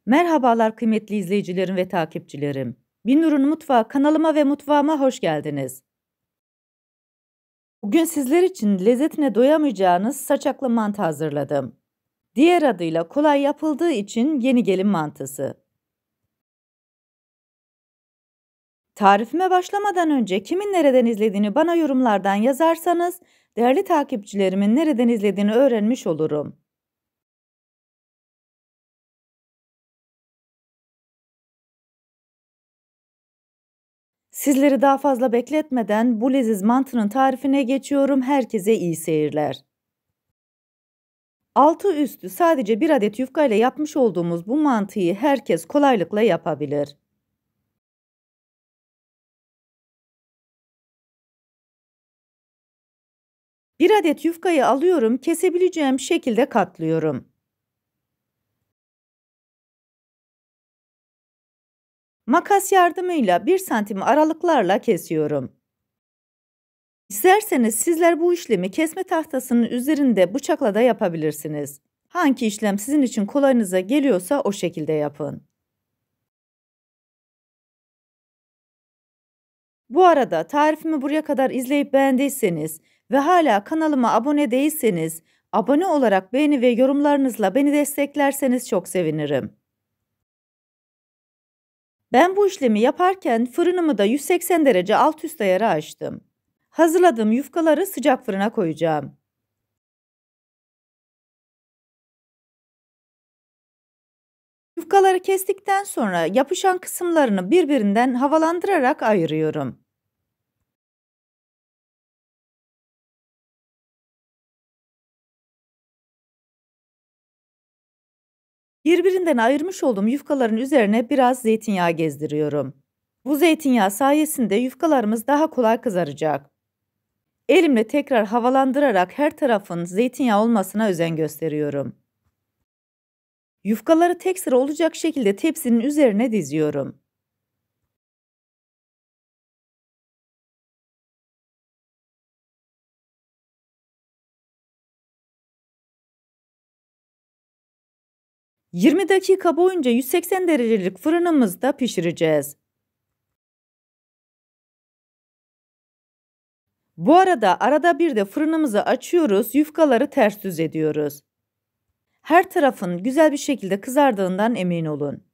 Merhabalar kıymetli izleyicilerim ve takipçilerim. Binur'un Mutfağı kanalıma ve mutfağıma hoş geldiniz. Bugün sizler için lezzetine doyamayacağınız saçaklı mantı hazırladım. Diğer adıyla kolay yapıldığı için yeni gelin mantısı. Tarifime başlamadan önce kimin nereden izlediğini bana yorumlardan yazarsanız değerli takipçilerimin nereden izlediğini öğrenmiş olurum. Sizleri daha fazla bekletmeden bu leziz mantının tarifine geçiyorum. Herkese iyi seyirler. Altı üstü sadece bir adet yufka ile yapmış olduğumuz bu mantıyı herkes kolaylıkla yapabilir. Bir adet yufkayı alıyorum, kesebileceğim şekilde katlıyorum. Makas yardımıyla 1 santim aralıklarla kesiyorum. İsterseniz sizler bu işlemi kesme tahtasının üzerinde bıçakla da yapabilirsiniz. Hangi işlem sizin için kolayınıza geliyorsa o şekilde yapın. Bu arada tarifimi buraya kadar izleyip beğendiyseniz ve hala kanalıma abone değilseniz, abone olarak beğeni ve yorumlarınızla beni desteklerseniz çok sevinirim. Ben bu işlemi yaparken fırınımı da 180 derece alt üst ayarı açtım. Hazırladığım yufkaları sıcak fırına koyacağım. Yufkaları kestikten sonra yapışan kısımlarını birbirinden havalandırarak ayırıyorum. Birbirinden ayırmış olduğum yufkaların üzerine biraz zeytinyağı gezdiriyorum. Bu zeytinyağı sayesinde yufkalarımız daha kolay kızaracak. Elimle tekrar havalandırarak her tarafın zeytinyağı olmasına özen gösteriyorum. Yufkaları tek sıra olacak şekilde tepsinin üzerine diziyorum. ...20 dakika boyunca 180 derecelik fırınımızda pişireceğiz. Bu arada arada bir de fırınımızı açıyoruz, yufkaları ters düz ediyoruz. Her tarafın güzel bir şekilde kızardığından emin olun.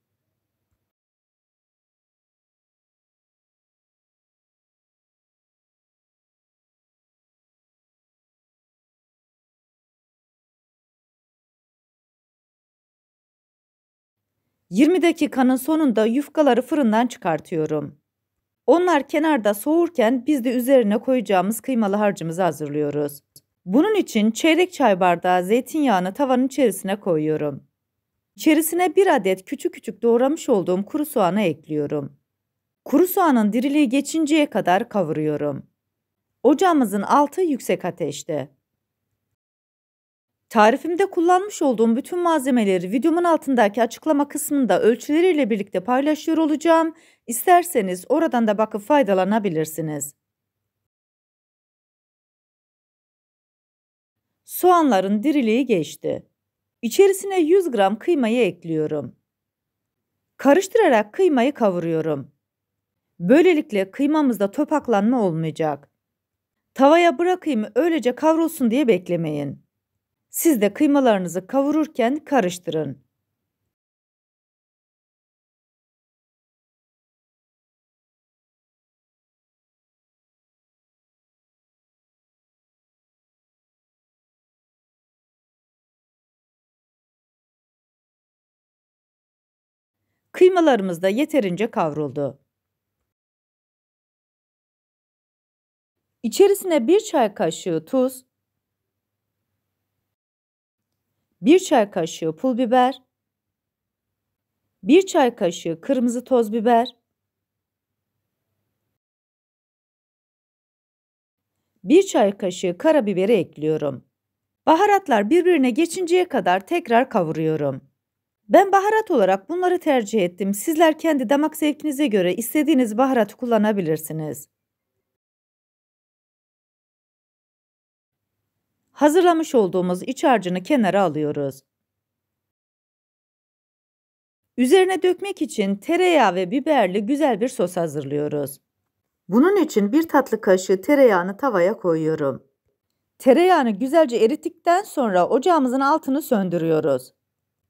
...20 dakikanın sonunda yufkaları fırından çıkartıyorum. Onlar kenarda soğurken biz de üzerine koyacağımız kıymalı harcımızı hazırlıyoruz. Bunun için çeyrek çay bardağı zeytinyağını tavanın içerisine koyuyorum. İçerisine bir adet küçük küçük doğramış olduğum kuru soğanı ekliyorum. Kuru soğanın diriliği geçinceye kadar kavuruyorum. Ocağımızın altı yüksek ateşte. Tarifimde kullanmış olduğum bütün malzemeleri videomun altındaki açıklama kısmında ölçüleriyle birlikte paylaşıyor olacağım. İsterseniz oradan da bakıp faydalanabilirsiniz. Soğanların diriliği geçti. İçerisine 100 gram kıymayı ekliyorum. Karıştırarak kıymayı kavuruyorum. Böylelikle kıymamızda topaklanma olmayacak. Tavaya bırakayım öylece kavrulsun diye beklemeyin. Siz de kıymalarınızı kavururken karıştırın. Kıymalarımız da yeterince kavruldu. İçerisine 1 çay kaşığı tuz, 1 çay kaşığı pul biber, 1 çay kaşığı kırmızı toz biber, 1 çay kaşığı karabiberi ekliyorum. Baharatlar birbirine geçinceye kadar tekrar kavuruyorum. Ben baharat olarak bunları tercih ettim. Sizler kendi damak zevkinize göre istediğiniz baharatı kullanabilirsiniz. Hazırlamış olduğumuz iç harcını kenara alıyoruz. Üzerine dökmek için tereyağı ve biberli güzel bir sos hazırlıyoruz. Bunun için 1 tatlı kaşığı tereyağını tavaya koyuyorum. Tereyağını güzelce erittikten sonra ocağımızın altını söndürüyoruz.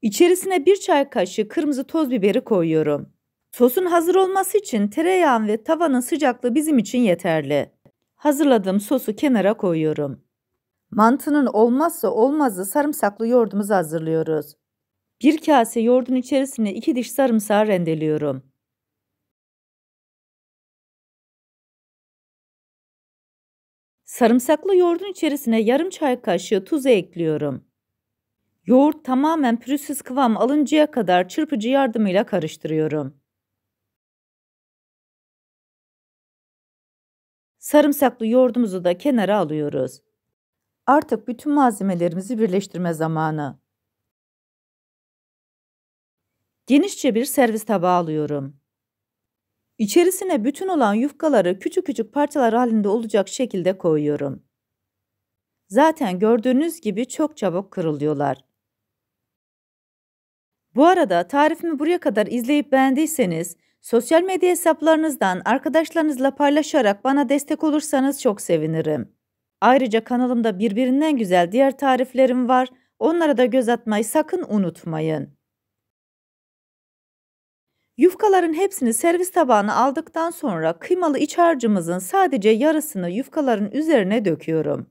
İçerisine 1 çay kaşığı kırmızı toz biberi koyuyorum. Sosun hazır olması için tereyağın ve tavanın sıcaklığı bizim için yeterli. Hazırladığım sosu kenara koyuyorum. Mantının olmazsa olmazı sarımsaklı yoğurdumuzu hazırlıyoruz. 1 kase yoğurdun içerisine 2 diş sarımsağı rendeliyorum. Sarımsaklı yoğurdun içerisine yarım çay kaşığı tuzu ekliyorum. Yoğurt tamamen pürüzsüz kıvam alıncaya kadar çırpıcı yardımıyla karıştırıyorum. Sarımsaklı yoğurdumuzu da kenara alıyoruz. Artık bütün malzemelerimizi birleştirme zamanı. Genişçe bir servis tabağı alıyorum. İçerisine bütün olan yufkaları küçük küçük parçalar halinde olacak şekilde koyuyorum. Zaten gördüğünüz gibi çok çabuk kırılıyorlar. Bu arada tarifimi buraya kadar izleyip beğendiyseniz, sosyal medya hesaplarınızdan arkadaşlarınızla paylaşarak bana destek olursanız çok sevinirim. Ayrıca kanalımda birbirinden güzel diğer tariflerim var. Onlara da göz atmayı sakın unutmayın. Yufkaların hepsini servis tabağına aldıktan sonra kıymalı iç harcımızın sadece yarısını yufkaların üzerine döküyorum.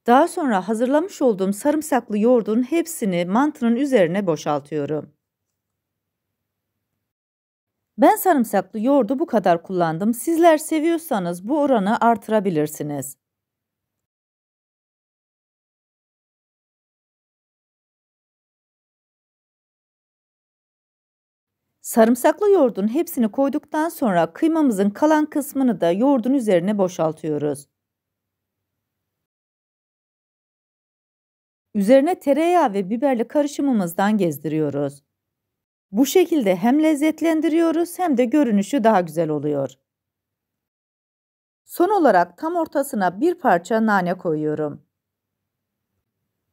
Daha sonra hazırlamış olduğum sarımsaklı yoğurdun hepsini mantının üzerine boşaltıyorum. Ben sarımsaklı yoğurdu bu kadar kullandım. Sizler seviyorsanız bu oranı artırabilirsiniz. Sarımsaklı yoğurdun hepsini koyduktan sonra kıymamızın kalan kısmını da yoğurdun üzerine boşaltıyoruz. Üzerine tereyağı ve biberli karışımımızdan gezdiriyoruz. Bu şekilde hem lezzetlendiriyoruz hem de görünüşü daha güzel oluyor. Son olarak tam ortasına bir parça nane koyuyorum.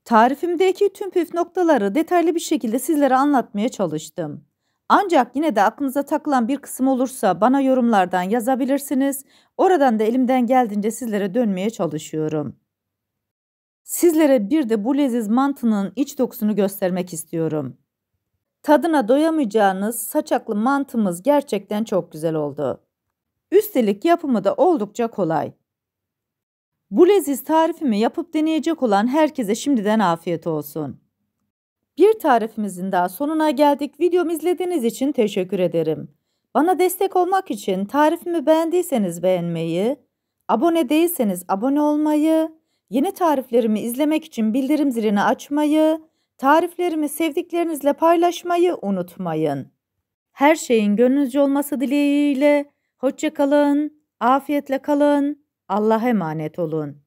Tarifimdeki tüm püf noktaları detaylı bir şekilde sizlere anlatmaya çalıştım. Ancak yine de aklınıza takılan bir kısım olursa bana yorumlardan yazabilirsiniz. Oradan da elimden geldiğince sizlere dönmeye çalışıyorum. Sizlere bir de bu leziz mantının iç dokusunu göstermek istiyorum. Tadına doyamayacağınız saçaklı mantımız gerçekten çok güzel oldu. Üstelik yapımı da oldukça kolay. Bu leziz tarifimi yapıp deneyecek olan herkese şimdiden afiyet olsun. Bir tarifimizin daha sonuna geldik. Videomu izlediğiniz için teşekkür ederim. Bana destek olmak için tarifimi beğendiyseniz beğenmeyi, abone değilseniz abone olmayı, yeni tariflerimi izlemek için bildirim zilini açmayı, tariflerimi sevdiklerinizle paylaşmayı unutmayın. Her şeyin gönlünüzce olması dileğiyle, hoşça kalın, afiyetle kalın, Allah'a emanet olun.